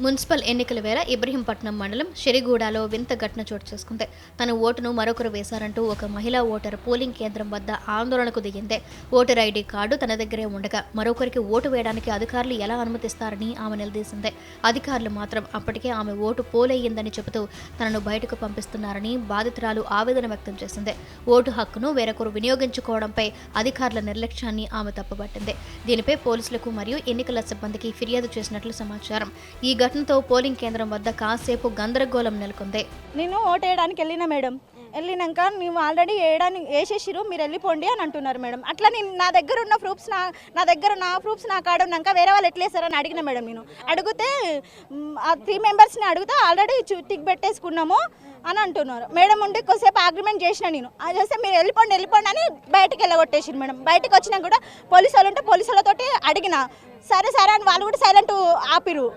Municipal ఎన్నికల వేళ ఇబ్రహీంపట్నం మండలం షెరిగూడలో వింత ఘటన చోటు చేసుకుంది. తన ఓటును మరొకరు వేశారంటూ ఒక మహిళా ఓటర్ పోలింగ్ కేంద్రం వద్ద ఆందోళనకు దిగింది. ఓటర్ ఐడి కార్డు తన దగ్గరే ఉండగా మరొకరికి ఓటు వేయడానికి అధికారులు ఎలా అనుమతిస్తారని ఆమె నిలదీసింది. అధికారులు మాత్రం అప్పటికే ఆమె ఓటు పోలయ్యిందని చెబుతూ తనను బయటకు పంపిస్తున్నారని బాధితురాలు ఆవేదన వ్యక్తం చేసింది. ఓటు హక్కును వేరొకరు వినియోగించుకోవడంపై అధికారుల నిర్లక్ష్యాన్ని ఆమె తప్పుపట్టింది. దీనిపై పోలీసులకు మరియు ఎన్నికల సిబ్బందికి ఫిర్యాదు చేసినట్లు సమాచారం. ఈ ఘటనతో పోలింగ్ కేంద్రం వద్ద కాసేపు గందరగోళం నెలకొంది. నేను ఓటు వేయడానికి వెళ్ళిన మేడం, వెళ్ళినాక నువ్వు ఆల్రెడీ వేసేసిరు, మీరు వెళ్ళిపోండి అని అంటున్నారు మేడం. అట్లా నేను నా దగ్గర ఉన్న ప్రూఫ్స్ నా ప్రూఫ్స్ నా కాడ ఉన్నాక వేరే వాళ్ళు ఎట్లా వేస్తారని అడిగిన మేడం. నేను అడిగితే ఆ 3 మెంబర్స్ని అడిగితే ఆల్రెడీ టిక్ పెట్టేసుకున్నాము అని అంటున్నారు మేడం. ఉండి కొద్దిసేపు అగ్రిమెంట్ చేసిన నేను అది చేస్తే మీరు వెళ్ళిపోండి అని బయటకు వెళ్ళగొట్టేసారు మేడం. బయటకు వచ్చినా కూడా పోలీసు వాళ్ళు ఉంటే పోలీసు వాళ్ళతోటి అడిగిన, సరే అని వాళ్ళు కూడా సైలెంట్ ఆపిరు.